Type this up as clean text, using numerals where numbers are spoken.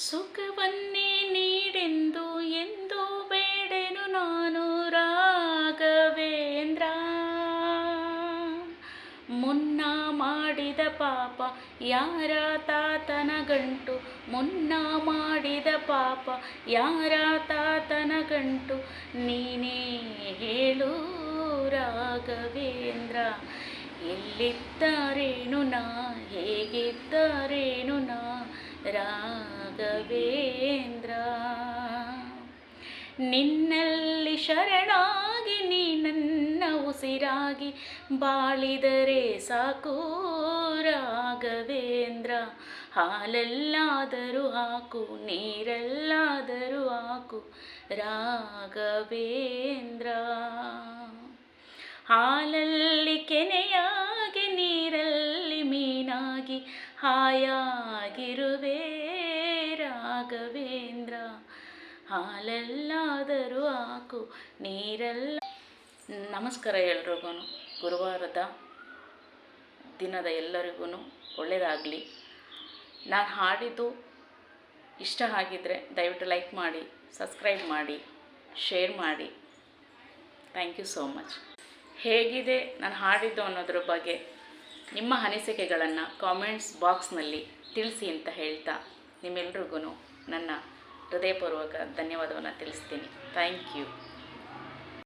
ಸುಖವನ್ನೇ ನೀಡೆಂದು ಎಂದು ಬೇಡೆನು ನಾನು ರಾಘವೇಂದ್ರ. ಮುನ್ನ ಮಾಡಿದ ಪಾಪ ಯಾರ ತಾತನ ಗಂಟು, ಮುನ್ನ ಮಾಡಿದ ಪಾಪ ಯಾರ ತಾತನ ಗಂಟು, ನೀನೇ ಹೇಳು ರಾಘವೇಂದ್ರ. ಎಲ್ಲಿದ್ದಾರೇನು ನಾ, ಹೇಗಿದ್ದಾರೇನು ನಾ ರಾಘವೇಂದ್ರ. ನಿನ್ನಲ್ಲಿ ಶರಣಾಗಿ ನೀ ನನ್ನ ಉಸಿರಾಗಿ ಬಾಳಿದರೆ ಸಾಕು ರಾಘವೇಂದ್ರ. ಹಾಲಲ್ಲಾದರೂ ಹಾಕು, ನೀರಲ್ಲಾದರೂ ಹಾಕು ರಾಘವೇಂದ್ರ. ಹಾಲಲ್ಲಿ ಕೆನೆಯಾಗಿ, ನೀರಲ್ಲಿ ಮೀನಾಗಿ ಹಾಯಾಗಿರುವೆ ರಾಘವೇಂದ್ರ. ಹಾಲಲ್ಲಾದರೂ ಹಾಕು, ನೀರಲ್ಲ. ನಮಸ್ಕಾರ ಎಲ್ರಿಗೂ. ಗುರುವಾರದ ದಿನದ ಎಲ್ಲರಿಗೂ ಒಳ್ಳೆಯದಾಗಲಿ. ನಾನು ಹಾಡಿದ್ದು ಇಷ್ಟ ಆಗಿದ್ದರೆ ದಯವಿಟ್ಟು ಲೈಕ್ ಮಾಡಿ, ಸಬ್ಸ್ಕ್ರೈಬ್ ಮಾಡಿ, ಶೇರ್ ಮಾಡಿ. Thank you so much. ಹೇಗಿದೆ ನಾನು ಹಾಡಿದ್ದು ಅನ್ನೋದ್ರ ಬಗ್ಗೆ ನಿಮ್ಮ ಅನಿಸಿಕೆಗಳನ್ನು ಕಾಮೆಂಟ್ಸ್ ಬಾಕ್ಸ್ನಲ್ಲಿ ತಿಳಿಸಿ ಅಂತ ಹೇಳ್ತಾ ನಿಮ್ಮೆಲ್ರಿಗೂ ನನ್ನ ಹೃದಯಪೂರ್ವಕ ಧನ್ಯವಾದವನ್ನು ತಿಳಿಸ್ತೀನಿ. Thank you.